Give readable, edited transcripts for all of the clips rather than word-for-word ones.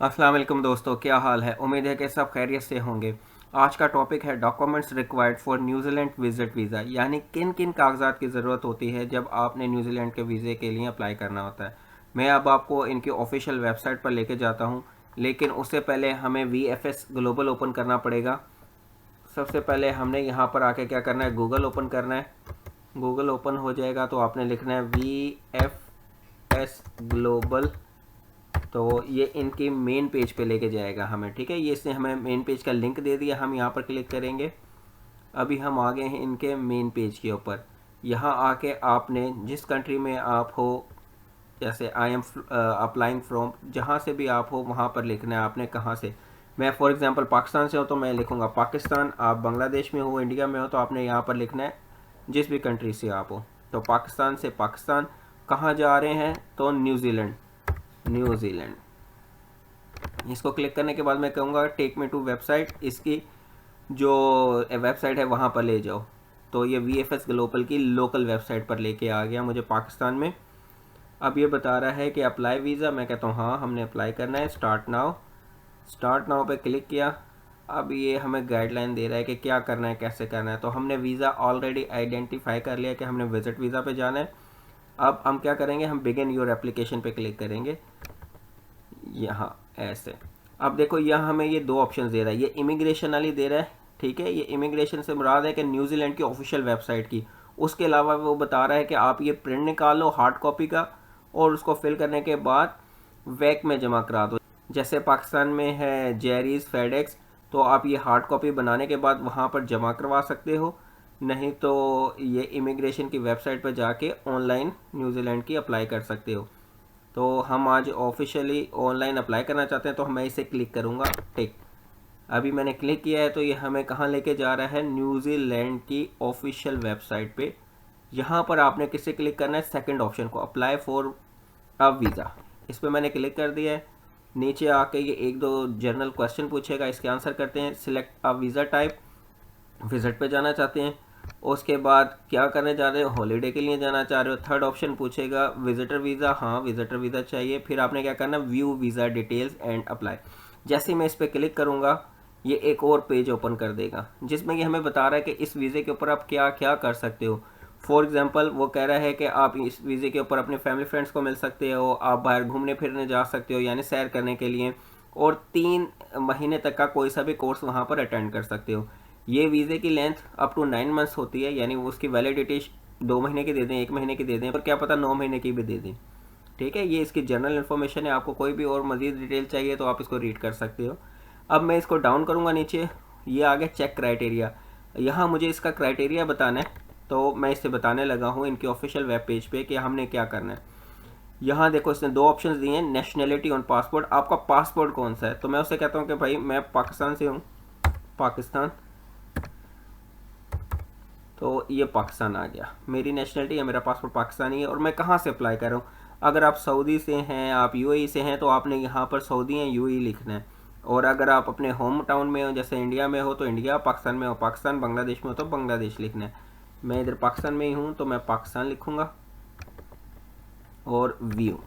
अस्सलाम वालेकुम दोस्तों, क्या हाल है। उम्मीद है कि सब खैरियत से होंगे। आज का टॉपिक है documents required for New Zealand visit visa, यानी किन किन कागजात की ज़रूरत होती है जब आपने न्यूजीलैंड के वीज़े के लिए अप्लाई करना होता है। मैं अब आपको इनकी ऑफिशियल वेबसाइट पर लेके जाता हूँ, लेकिन उससे पहले हमें VFS ग्लोबल ओपन करना पड़ेगा। सबसे पहले हमने यहाँ पर आके क्या करना है, गूगल ओपन करना है। गूगल ओपन हो जाएगा तो आपने लिखना है VFS ग्लोबल। तो ये इनकी मेन पेज पे लेके जाएगा हमें, ठीक है। ये इसने हमें मेन पेज का लिंक दे दिया, हम यहाँ पर क्लिक करेंगे। अभी हम आ गए हैं इनके मेन पेज के ऊपर। यहाँ आके आपने जिस कंट्री में आप हो, जैसे आई एम अप्लाइंग फ्रॉम, जहाँ से भी आप हो वहाँ पर लिखना है आपने कहाँ से। मैं फॉर एग्जांपल पाकिस्तान से हूँ तो मैं लिखूँगा पाकिस्तान। आप बांग्लादेश में हो, इंडिया में हो, तो आपने यहाँ पर लिखना है जिस भी कंट्री से आप हो। तो पाकिस्तान से पाकिस्तान। कहाँ जा रहे हैं, तो न्यूजीलैंड। न्यूजीलैंड इसको क्लिक करने के बाद मैं कहूँगा टेक मी टू वेबसाइट। इसकी जो वेबसाइट है वहाँ पर ले जाओ। तो ये VFS ग्लोबल की लोकल वेबसाइट पर लेके आ गया मुझे पाकिस्तान में। अब ये बता रहा है कि अप्लाई वीज़ा। मैं कहता हूँ हाँ, हमने अप्लाई करना है। Start now. स्टार्ट नाउ पे क्लिक किया। अब ये हमें गाइडलाइन दे रहा है कि क्या करना है, कैसे करना है। तो हमने वीज़ा ऑलरेडी आइडेंटिफाई कर लिया कि हमने विजिट वीज़ा पे जाना है। अब हम क्या करेंगे, हम बिगिन योर एप्लीकेशन पे क्लिक करेंगे यहाँ ऐसे। अब देखो यहाँ हमें ये दो ऑप्शन दे रहा है। ये इमिग्रेशन वाली दे रहा है, ठीक है। ये इमिग्रेशन से मुराद है कि न्यूजीलैंड की ऑफिशियल वेबसाइट की। उसके अलावा वो बता रहा है कि आप ये प्रिंट निकालो हार्ड कॉपी का, और उसको फिल करने के बाद वैक में जमा करा दो। जैसे पाकिस्तान में है जेरीज, फेडेक्स, तो आप ये हार्ड कॉपी बनाने के बाद वहाँ पर जमा करवा सकते हो। नहीं तो ये इमिग्रेशन की वेबसाइट पर जाके ऑनलाइन न्यूजीलैंड की अप्लाई कर सकते हो। तो हम आज ऑफिशियली ऑनलाइन अप्लाई करना चाहते हैं, तो मैं इसे क्लिक करूँगा टिक। अभी मैंने क्लिक किया है तो ये हमें कहाँ लेके जा रहा है, न्यूजीलैंड की ऑफिशियल वेबसाइट पे। यहाँ पर आपने किसे क्लिक करना है, सेकंड ऑप्शन को, अप्लाई फॉर अ वीज़ा। इस पर मैंने क्लिक कर दिया है। नीचे आके ये एक दो जनरल क्वेश्चन पूछेगा, इसके आंसर करते हैं। Select a visa type, visit पे जाना चाहते हैं। उसके बाद क्या करने जा रहे हो, हॉलीडे के लिए जाना चाह रहे हो। थर्ड ऑप्शन पूछेगा विजिटर वीज़ा, हाँ विजिटर वीज़ा चाहिए। फिर आपने क्या करना, view visa details and apply. जैसे ही मैं इस पर क्लिक करूँगा ये एक और पेज ओपन कर देगा, जिसमें ये हमें बता रहा है कि इस वीज़े के ऊपर आप क्या क्या कर सकते हो। फॉर एग्जांपल वो कह रहा है कि आप इस वीज़े के ऊपर अपने फैमिली फ्रेंड्स को मिल सकते हो, आप बाहर घूमने फिरने जा सकते हो यानी सैर करने के लिए, और 3 महीने तक का कोई सा भी कोर्स वहाँ पर अटेंड कर सकते हो। ये वीज़े की लेंथ अप टू 9 मंथ्स होती है, यानी उसकी वैलिडिटी 2 महीने की दे दें, 1 महीने की दे दें, और क्या पता 9 महीने की भी दे दें, ठीक है। ये इसकी जनरल इन्फॉर्मेशन है। आपको कोई भी और मज़ीद डिटेल चाहिए तो आप इसको रीड कर सकते हो। अब मैं इसको डाउन करूँगा नीचे, ये आ गया चेक क्राइटेरिया। यहाँ मुझे इसका क्राइटेरिया बताना है, तो मैं इसे बताने लगा हूँ इनकी ऑफिशियल वेब पेज पे कि हमने क्या करना है। यहाँ देखो इसने दो ऑप्शंस दिए हैं, नेशनैलिटी ऑन पासपोर्ट। आपका पासपोर्ट कौन सा है, तो मैं उससे कहता हूँ कि भाई मैं पाकिस्तान से हूँ, पाकिस्तान। तो ये पाकिस्तान आ गया, मेरी नेशनलिटी है, मेरा पासपोर्ट पाकिस्तानी है। और मैं कहाँ से अप्लाई कर रहा हूँ, अगर आप सऊदी से हैं, आप UAE से हैं, तो आपने यहाँ पर सऊदी या UAE लिखना है। और अगर आप अपने होम टाउन में हो, जैसे इंडिया में हो तो इंडिया, पाकिस्तान में हो पाकिस्तान, बांग्लादेश में हो तो बांग्लादेश लिखना है। मैं इधर पाकिस्तान में ही हूँ तो मैं पाकिस्तान लिखूँगा। और व्यू,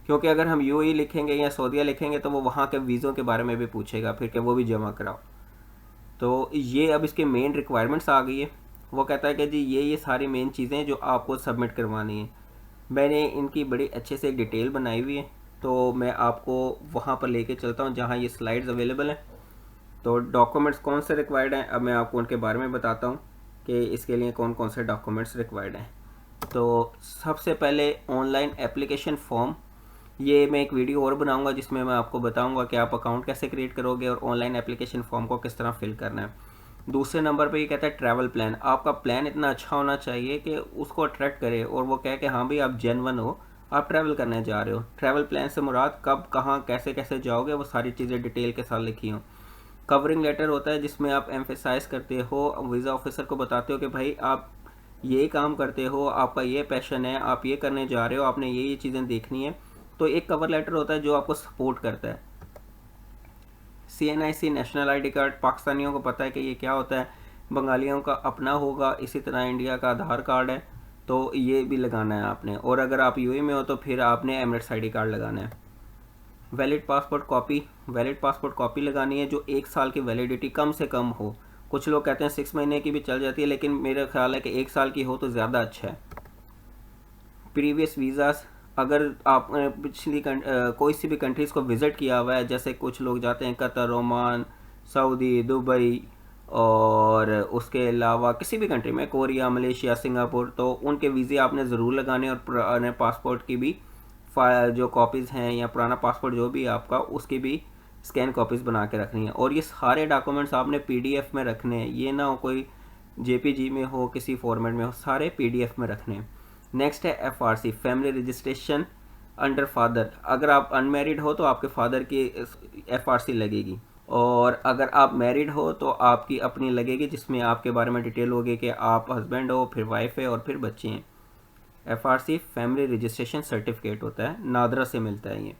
क्योंकि अगर हम UAE लिखेंगे या सऊदीया लिखेंगे तो वो वहाँ के वीज़ों के बारे में भी पूछेगा फिर कि वो भी जमा कराओ। तो ये अब इसके मेन रिक्वायरमेंट्स आ गई है। वो कहता है कि जी ये सारी मेन चीज़ें जो आपको सबमिट करवानी है। मैंने इनकी बड़ी अच्छे से एक डिटेल बनाई हुई है, तो मैं आपको वहाँ पर लेके चलता हूँ जहाँ ये स्लाइड्स अवेलेबल हैं। तो डॉक्यूमेंट्स कौन से रिक्वायर्ड हैं, अब मैं आपको उनके बारे में बताता हूँ कि इसके लिए कौन कौन से डॉक्यूमेंट्स रिक्वायर्ड हैं। तो सबसे पहले ऑनलाइन एप्लीकेशन फॉर्म। ये मैं एक वीडियो और बनाऊंगा जिसमें मैं आपको बताऊंगा कि आप अकाउंट कैसे क्रिएट करोगे और ऑनलाइन एप्लीकेशन फॉर्म को किस तरह फिल करना है। दूसरे नंबर पे ये कहता है ट्रैवल प्लान। आपका प्लान इतना अच्छा होना चाहिए कि उसको अट्रैक्ट करे और वो कहे कि हाँ भाई आप जेन्युइन हो, आप ट्रैवल करने जा रहे हो। ट्रैवल प्लान से मुराद कब, कहाँ, कैसे कैसे जाओगे, वो सारी चीज़ें डिटेल के साथ लिखी हों। कवरिंग लेटर होता है जिसमें आप एम्फेसाइज करते हो, वीज़ा ऑफिसर को बताते हो कि भाई आप ये काम करते हो, आपका ये पैशन है, आप ये करने जा रहे हो, आपने ये चीज़ें देखनी है। तो एक कवर लेटर होता है जो आपको सपोर्ट करता है। CNIC नेशनल ID कार्ड, पाकिस्तानियों को पता है कि ये क्या होता है, बंगालियों का अपना होगा। इसी तरह इंडिया का आधार कार्ड है, तो ये भी लगाना है आपने। और अगर आप UAE में हो तो फिर आपने एमिरेट्स ID कार्ड लगाना है। वैलिड पासपोर्ट कॉपी लगानी है जो 1 साल की वैलिडिटी कम से कम हो। कुछ लोग कहते हैं 6 महीने की भी चल जाती है, लेकिन मेरा ख्याल है कि 1 साल की हो तो ज़्यादा अच्छा है। प्रीवियस वीज़ास, अगर आप कोई सी भी कंट्रीज़ को विज़िट किया हुआ है, जैसे कुछ लोग जाते हैं कतर, ओमान, सऊदी, दुबई, और उसके अलावा किसी भी कंट्री में, कोरिया, मलेशिया, सिंगापुर, तो उनके वीज़े आपने ज़रूर लगाने, और पुराने पासपोर्ट की भी जो कॉपीज़ हैं या पुराना पासपोर्ट जो भी आपका, उसकी भी स्कैन कॉपीज़ बना के रखनी है। और ये सारे डॉक्यूमेंट्स आपने PDF में रखने हैं, ये ना हो कोई JPG में हो, किसी फॉर्मेट में हो, सारे PDF में रखने हैं। नेक्स्ट है FRC, family registration under father. अगर आप अनमैरिड हो तो आपके फादर की FRC लगेगी, और अगर आप मैरिड हो तो आपकी अपनी लगेगी, जिसमें आपके बारे में डिटेल होगी कि आप हस्बैंड हो, फिर वाइफ है, और फिर बच्चे हैं। FRC फैमिली रजिस्ट्रेशन सर्टिफिकेट होता है, नादरा से मिलता है ये।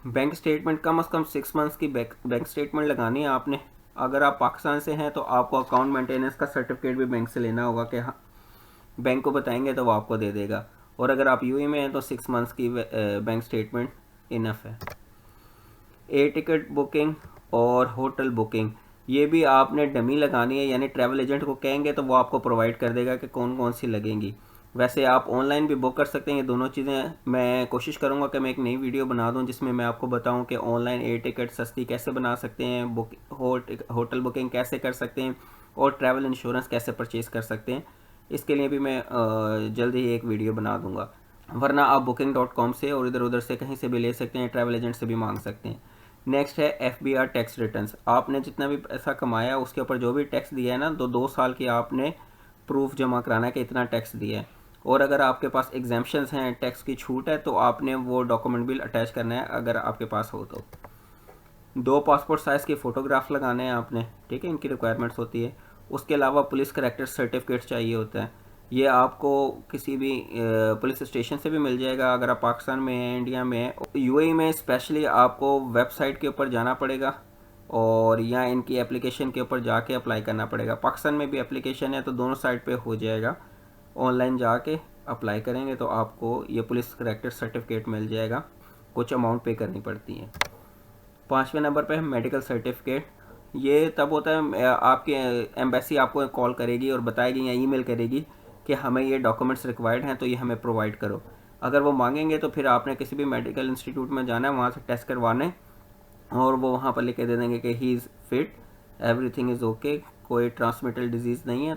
बैंक स्टेटमेंट, कम से कम 6 मंथ्स की बैंक स्टेटमेंट लगानी है आपने। अगर आप पाकिस्तान से हैं तो आपको अकाउंट मेंटेनेंस का सर्टिफिकेट भी बैंक से लेना होगा, कि हाँ, बैंक को बताएंगे तो वो आपको दे देगा। और अगर आप UAE में हैं तो 6 मंथ्स की बैंक स्टेटमेंट इनफ है। एयर टिकट बुकिंग और होटल बुकिंग, ये भी आपने डमी लगानी है, यानी ट्रैवल एजेंट को कहेंगे तो वो आपको प्रोवाइड कर देगा कि कौन कौन सी लगेंगी। वैसे आप ऑनलाइन भी बुक कर सकते हैं, ये दोनों चीज़ें मैं कोशिश करूँगा कि मैं एक नई वीडियो बना दूँ जिसमें मैं आपको बताऊँ कि ऑनलाइन एयर टिकट सस्ती कैसे बना सकते हैं, होटल बुकिंग कैसे कर सकते हैं, और ट्रैवल इंश्योरेंस कैसे परचेज़ कर सकते हैं। इसके लिए भी मैं जल्द ही एक वीडियो बना दूँगा। वरना आप booking.com से और इधर उधर से कहीं से भी ले सकते हैं, ट्रैवल एजेंट से भी मांग सकते हैं। नेक्स्ट है FBR टैक्स रिटर्न्स। आपने जितना भी पैसा कमाया उसके ऊपर जो भी टैक्स दिया है ना, 2 साल की आपने प्रूफ जमा कराना है कि इतना टैक्स दिया है। और अगर आपके पास एग्जाम्पशंस हैं, टैक्स की छूट है, तो आपने वो डॉक्यूमेंट भी अटैच करना है अगर आपके पास हो तो। 2 पासपोर्ट साइज़ की फ़ोटोग्राफ लगाने हैं आपने, ठीक है, इनकी रिक्वायरमेंट्स होती है। उसके अलावा पुलिस करैक्टर सर्टिफिकेट चाहिए होता है, ये आपको किसी भी पुलिस स्टेशन से भी मिल जाएगा अगर आप पाकिस्तान में हैं, इंडिया में हैं। UAE में स्पेशली आपको वेबसाइट के ऊपर जाना पड़ेगा, और या इनकी एप्लीकेशन के ऊपर जाके अप्लाई करना पड़ेगा। पाकिस्तान में भी एप्लीकेशन है तो दोनों साइट पे हो जाएगा। ऑनलाइन जाके अप्लाई करेंगे तो आपको ये पुलिस करैक्टर सर्टिफिकेट मिल जाएगा, कुछ अमाउंट पे करनी पड़ती है। 5वें नंबर पे है मेडिकल सर्टिफिकेट। ये तब होता है आपके एम्बेसी आपको कॉल करेगी और बताएगी या ईमेल करेगी कि हमें ये डॉक्यूमेंट्स रिक्वायर्ड हैं तो ये हमें प्रोवाइड करो। अगर वो मांगेंगे तो फिर आपने किसी भी मेडिकल इंस्टीट्यूट में जाना है, वहाँ से टेस्ट करवाने, और वो वहाँ पर लिख के दे देंगे कि he is fit, everything is okay, कोई ट्रांसमिटेबल डिजीज़ नहीं है।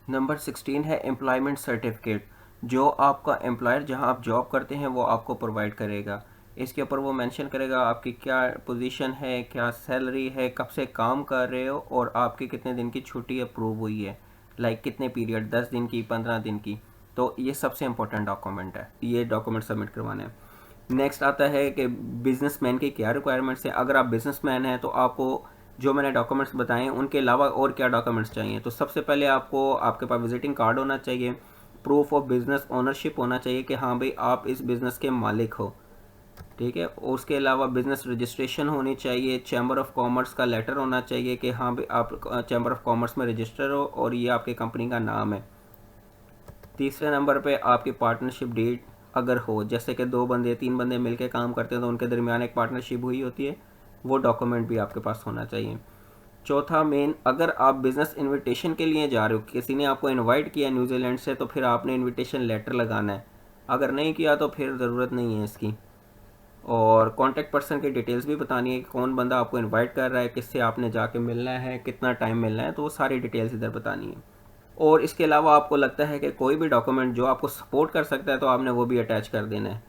नंबर 16 है एम्प्लॉयमेंट सर्टिफिकेट, जो आपका एम्प्लॉयर जहां आप जॉब करते हैं वो आपको प्रोवाइड करेगा। इसके ऊपर वो मेंशन करेगा आपकी क्या पोजीशन है, क्या सैलरी है, कब से काम कर रहे हो, और आपकी कितने दिन की छुट्टी अप्रूव हुई है, लाइक कितने पीरियड, 10 दिन की, 15 दिन की। तो ये सबसे इम्पोर्टेंट डॉक्यूमेंट है, ये डॉक्यूमेंट सबमिट करवाने हैं। नेक्स्ट आता है कि बिजनेसमैन की क्या रिक्वायरमेंट्स है। अगर आप बिजनेसमैन हैं तो आपको जो मैंने डॉक्यूमेंट्स बताए हैं उनके अलावा और क्या डॉक्यूमेंट्स चाहिए। तो सबसे पहले आपको आपके पास विजिटिंग कार्ड होना चाहिए, प्रूफ ऑफ बिजनेस ओनरशिप होना चाहिए कि हाँ भाई आप इस बिज़नेस के मालिक हो, ठीक है। और उसके अलावा बिज़नेस रजिस्ट्रेशन होनी चाहिए, चैम्बर ऑफ कॉमर्स का लेटर होना चाहिए कि हाँ भाई आप चैम्बर ऑफ कॉमर्स में रजिस्टर हो और ये आपकी कंपनी का नाम है। तीसरे नंबर पे आपकी पार्टनरशिप डीड अगर हो, जैसे कि 2 बंदे 3 बंदे मिलकर काम करते हैं तो उनके दरमियान एक पार्टनरशिप हुई होती है, वो डॉक्यूमेंट भी आपके पास होना चाहिए। चौथा मेन, अगर आप बिज़नेस इनविटेशन के लिए जा रहे हो, किसी ने आपको इनवाइट किया न्यूजीलैंड से, तो फिर आपने इनविटेशन लेटर लगाना है। अगर नहीं किया तो फिर ज़रूरत नहीं है इसकी। और कॉन्टैक्ट पर्सन की डिटेल्स भी बतानी है कि कौन बंदा आपको इनवाइट कर रहा है, किससे आपने जाके मिलना है, कितना टाइम मिलना है, तो वो सारी डिटेल्स इधर बतानी है। और इसके अलावा आपको लगता है कि कोई भी डॉक्यूमेंट जो आपको सपोर्ट कर सकता है तो आपने वो भी अटैच कर देना है।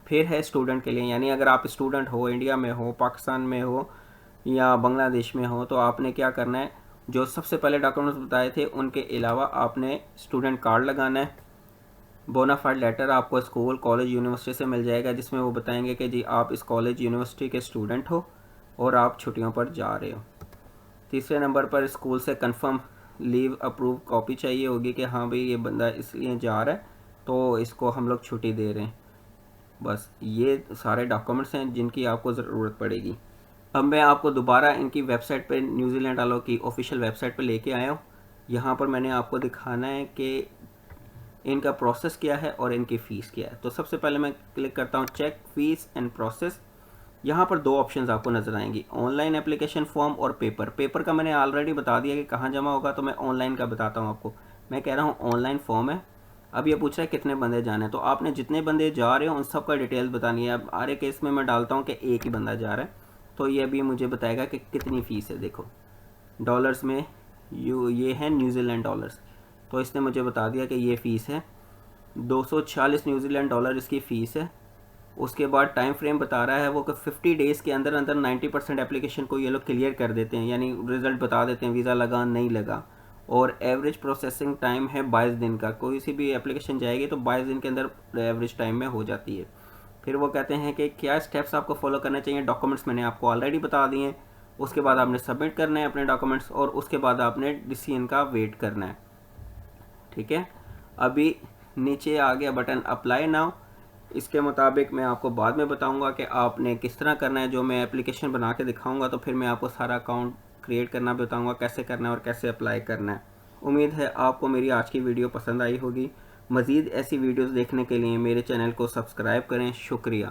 फिर है स्टूडेंट के लिए, यानी अगर आप स्टूडेंट हो, इंडिया में हो, पाकिस्तान में हो या बांग्लादेश में हो, तो आपने क्या करना है, जो सबसे पहले डॉक्यूमेंट्स बताए थे उनके अलावा आपने स्टूडेंट कार्ड लगाना है। बोनाफाइड लेटर आपको स्कूल, कॉलेज, यूनिवर्सिटी से मिल जाएगा, जिसमें वो बताएंगे कि जी आप इस कॉलेज, यूनिवर्सिटी के स्टूडेंट हो और आप छुट्टियों पर जा रहे हो। तीसरे नंबर पर स्कूल से कंफर्म लीव अप्रूव कॉपी चाहिए होगी कि हाँ भाई ये बंदा इसलिए जा रहा है तो इसको हम लोग छुट्टी दे रहे हैं। बस ये सारे डॉक्यूमेंट्स हैं जिनकी आपको ज़रूरत पड़ेगी। अब मैं आपको दोबारा इनकी वेबसाइट पे, न्यूजीलैंड वालों की ऑफिशियल वेबसाइट पे लेके आया हूँ। यहाँ पर मैंने आपको दिखाना है कि इनका प्रोसेस क्या है और इनकी फ़ीस क्या है। तो सबसे पहले मैं क्लिक करता हूँ चेक फीस एंड प्रोसेस। यहाँ पर दो ऑप्शंस आपको नज़र आएंगी, ऑनलाइन एप्लीकेशन फॉर्म और पेपर। पेपर का मैंने ऑलरेडी बता दिया कि कहाँ जमा होगा, तो मैं ऑनलाइन का बताता हूँ आपको। मैं कह रहा हूँ ऑनलाइन फॉर्म है। अब ये पूछ रहा है कितने बंदे जाने हैं, तो आपने जितने बंदे जा रहे हो उन सब का डिटेल्स बतानी है। अब आरे केस में मैं डालता हूँ कि एक ही बंदा जा रहा है, तो ये अभी मुझे बताएगा कि कितनी फ़ीस है। देखो डॉलर्स में ये है न्यूजीलैंड डॉलर्स, तो इसने मुझे बता दिया कि ये फ़ीस है 246 न्यूजीलैंड डॉलर इसकी फ़ीस है। उसके बाद टाइम फ्रेम बता रहा है वो कि 50 डेज़ के अंदर अंदर 90% एप्लीकेशन को ये लोग क्लियर कर देते हैं, यानी रिज़ल्ट बता देते हैं वीज़ा लगा नहीं लगा। और एवरेज प्रोसेसिंग टाइम है 22 दिन का, कोई सी भी एप्लीकेशन जाएगी तो 22 दिन के अंदर एवरेज टाइम में हो जाती है। फिर वो कहते हैं कि क्या स्टेप्स आपको फॉलो करने चाहिए। डॉक्यूमेंट्स मैंने आपको ऑलरेडी बता दिए हैं। उसके बाद आपने सबमिट करना है अपने डॉक्यूमेंट्स, और उसके बाद आपने डिसीजन का वेट करना है। ठीक है, अभी नीचे आ गया बटन अप्लाई नाउ। इसके मुताबिक मैं आपको बाद में बताऊंगा कि आपने किस तरह करना है। जो मैं एप्लीकेशन बना के दिखाऊंगा तो फिर मैं आपको सारा अकाउंट क्रिएट करना भी बताऊंगा, कैसे करना है और कैसे अप्लाई करना है। उम्मीद है आपको मेरी आज की वीडियो पसंद आई होगी। मज़ीद ऐसी वीडियोस देखने के लिए मेरे चैनल को सब्सक्राइब करें। शुक्रिया।